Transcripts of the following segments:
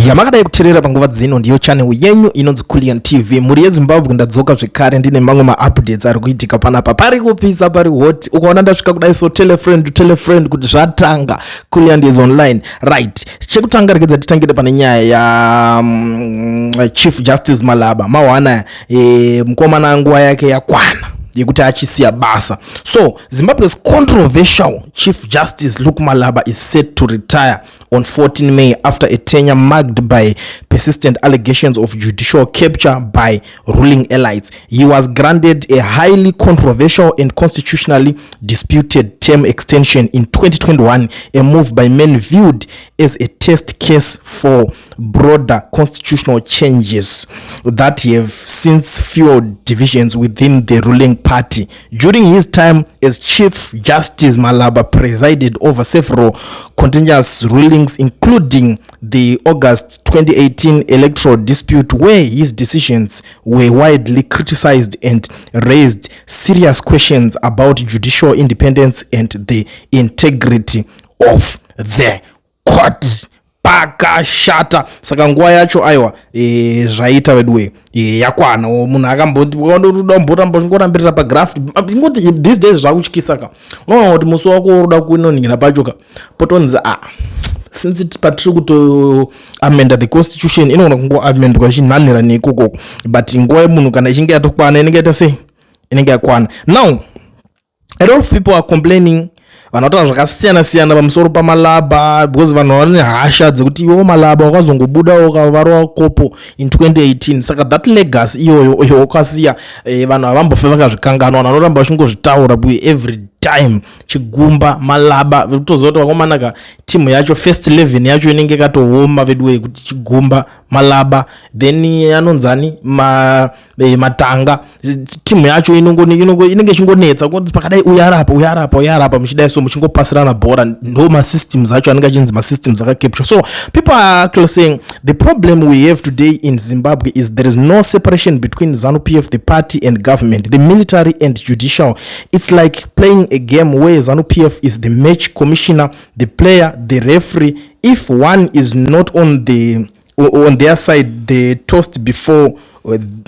yamakadai kucherera panguva dzino ndiyo channel yenyu inonzi Kulian TV. Muri yeZimbabwe ndadzoka zvekare ndine mamwe ma-updates ari kuitika panapa. Pari kupisa, pari hot. Ukaona ndasvika kudai so tell a friend kuti zvatanga. Kulian is online. Right. Chekutanga rekedza titangire pane nyaya ya Chief Justice Malaba. Mawana mkomana nguva yake yakwana yekuti achisiya basa. So Zimbabwe's controversial Chief Justice Luke Malaba is set to retire on 14 May after a tenure marked by persistent allegations of judicial capture by ruling elites. He was granted a highly controversial and constitutionally disputed term extension in 2021, a move by many viewed as a test case for broader constitutional changes that have since fueled divisions within the ruling party. During his time as Chief Justice, Malaba presided over several contentious rulings, including the August 2018 electoral dispute, where his decisions were widely criticized and raised serious questions about judicial independence and the integrity of the court. Pakashata saka nguva yacho aiwa zvaita wedwe yakwana munhu akambotambirira pagraph ingoti these days zvakutyisa ka unoona kuti musi wako uroda kuinonhingira pachoka potonzi since patiri kuto amenda the constitution inogona kungo amendwa chinhanhira neikoko but nguva yemunhu kana ichinge yatokwana inenge yaita sei inenge yakwana. Now a lot of people are complaining vanotaura zvakasiyana pamusoro paMalaba because vanhu vane hasha dzekuti iwo Malaba wakazongobuda ukavarwa kopo in 2018 saka that legacy iyoyo wakasiya vanhu havambofe vakazvikanganwa vanoramba vachingozvitaura every time chigumba Malaba vekutozoti vakomanaka timu yacho first 11 yacho inenge yakatooma vedwe kuti chigumba Malaba then anonzani matanga timu yacho inenge chingonetsa kuti pakadai uyarapa muchidai so muchingopasirana bhora ndo masystems acho anenge achinzi masystems akacapture. So people are actually saying the problem we have today in Zimbabwe is there is no separation between ZANU-PF, the party, and government, the military and judicial. It's like playing a game where ZANU-PF is the match commissioner, the player, the referee. If one is not on their side, they toast before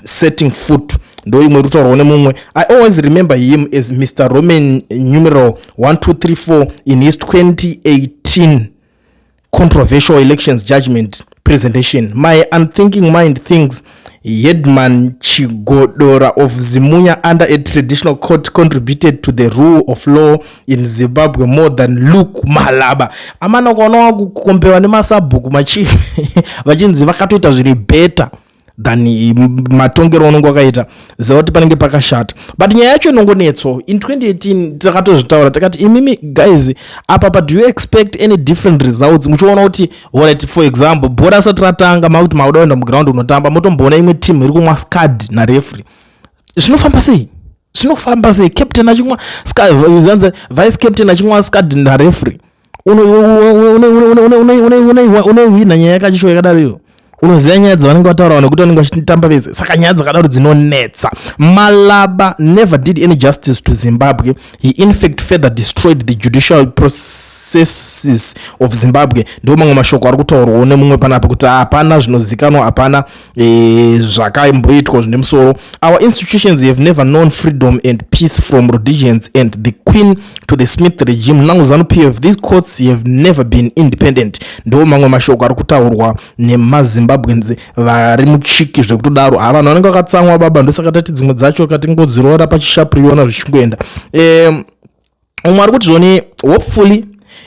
setting foot. I always remember him as Mr. Roman numeral 1234 in his 2018 controversial elections judgment presentation. My unthinking mind thinks Headman Chigodora of Zimunya under a traditional court contributed to the rule of law in Zimbabwe more than Luke Malaba. Amana kono kukompewa ne masabuku machief vachinzi vakatoita zviri better than matongero anongo akaita zauti panenge pakashata. But nyaya yacho inongonetso in 2018 takatozvitaura takati imimi guys apa do you expect any different results muchiona kuti alright, for example bhora asati ratanga makuti maudaenda muground unotamba motomboona imwe team iri kumwa scad na referee zvinofamba sei captain achimwa scad vice captain achimwa scad na referee unohwina nyaya yakachisho yakadaro unoziva nyaya dzavanenge vataura vanhu kuti vanenge vachitamba vese saka nyaya dzakadaro dzinonetsa. Malaba never did any justice to Zimbabwe. He in fact further destroyed the judicial processes of Zimbabwe. Ndo mamwe mashoko ari kutaurwa nemumwe panapa kuti hapana zvinozikanwa, hapana zvakamboitwa zvine musoro. Our institutions have never known freedom and peace from Rhodesians and the Queen to the Smith regime. Now ZANU-PF, these courts have never been independent. Ndo mamwe mashoko ari kutaurwa nemaZimbabwe vari muchiki zvekutodaro vanhu vanenge vakatsamwa baba ndosaka tati dzimwe dzacho katingodzirora pachishapiriona zvichingoenda umwe ari kuti zvoni hopefully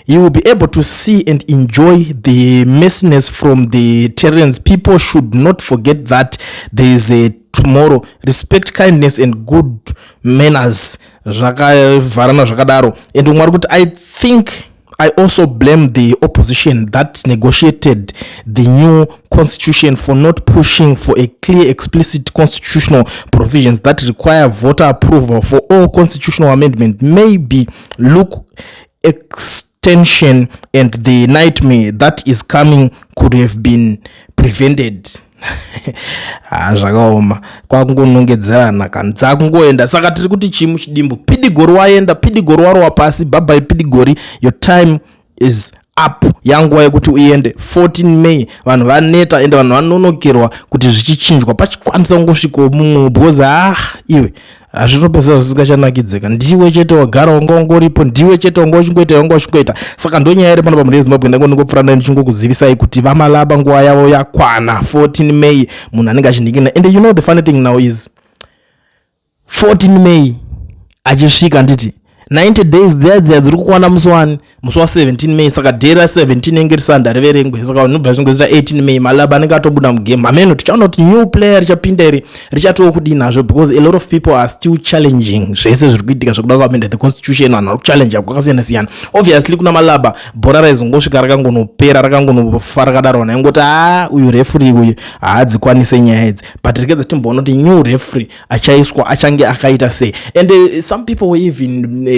you will be able to see and enjoy the messiness from the terrains. People should not forget that there is a tomorrow. Respect, kindness and good manners zvakavharana zvakadaro. And umwe ari kuti I also blame the opposition that negotiated the new constitution for not pushing for a clear, explicit constitutional provisions that require voter approval for all constitutional amendment. Maybe look extension and the nightmare that is coming could have been prevented. Zvakaoma kwakungonongedzerana kana dzakungoenda saka tiri kuti chimu chidimbu pidigori waenda pidigori waro wapasi bye bye pidigori, your time is up yanguva yekuti uende 14 May vanhu vaneta ende vanhu vanonokerwa kuti zvichinjwa pachikwanisa kungosvika mumwe because iwe hazvinopedzera zvisingachanakidzika ndiwe chete wagara wanga ungoripo ndiwe chete wanga uchingoita saka ndonyaya iri pano pamuRaise Zimbabwe ndangondingopfurana ndichingokuzivisai kuti vaMalaba nguva yavo yakwana 14 May munhu anenge achinhikina. And you know the funny thing now is 14 May achisvika nditi 90 days dzia dziri kukwana musi wa 17 May saka day ra 17 inge risanda riverengwe saka unobva zvingozita 18 May Malaba anenge atobuda mugame ameno tichaona kuti new player richapinda iri richatoo kudii nazvo because a lot of people are still challenging zvese zviri kuitika zvekuda kuamenda the constitution vanhu vari kuchallenge kwakasiyana siyana. Obviously kuna Malaba bhora raizongosvika rakangonopera rakangonofa rakadaro vanhu aingoti uyu referee uyu haadzikwanise nyaya idzi but rikedza timboona kuti new referee achaiswa achange akaita sei. And some people were even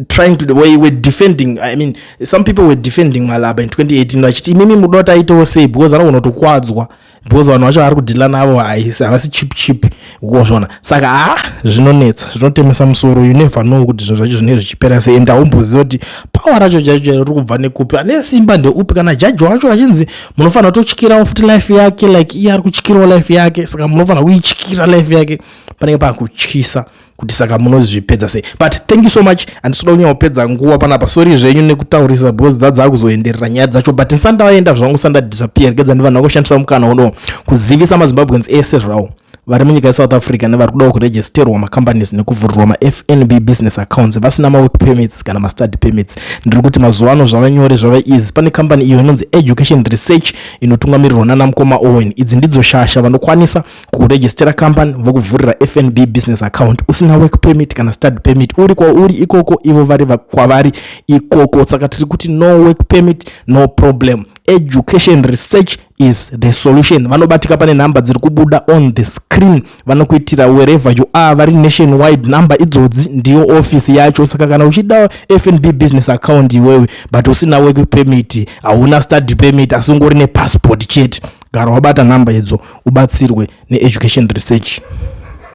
trying to were defending, I mean some people were defending Malaba in 2018 vachiti mimi mudota aitawo sei because anogona kutokwadzwa because vanhu vacho vari kudhila navo havasi chip ukuzvona saka zvinonetsa zvinotemesa musoro. You never know kuti zvinhu zvacho zvinenge zvichipera sei ende haumboziva kuti power racho jacho riri kubva nekupi ane simba ndeupi kana jaji wacho achinzi munofanira kutotyirawo futi life yake like iye ari kutyirawo life yake saka munofanira kuityira life yake panenge pakutyisa kuti saka munozvipedza sei. But thank you so much andisida kunyanya kupedza nguva panapa sorry zvenyu nekutaurisa because dzadza kuzoenderera nyaya dzacho but ndisandavaenda zvangu sanda disappear gedza ndi vanhu vakoshandisa mukana uno kuzivisa maZimbabweans ese zvawo vari munyika yeSouth Africa nevari kudawo kuregisterwa macompanies nekuvhurirwa maFNB business accounts vasina mawork permits kana mastudy permits. Ndiri kuti mazuva ano zvava nyore zvava easy. Pane company iyo inonzi Education Research inotungamirirwa nana mukoma Owen. Idzi ndidzo shasha vanokwanisa kuregistera company vokuvhurira FNB business account usina work permit kana study permit uri kwauri ikoko ivo vari kwavari ikoko saka tiri kuti no work permit no problem. Education Research is the solution. Vanobatika pane namba dziri kubuda on the screen vanokuitira wherever you are vari nationwide. Namba idzodzi ndiyo office yacho saka kana uchida FNB business account iwewe but usina work permit hauna study permit asi ungori nepassport chete gara wabata namba idzo ubatsirwe neEducation Research.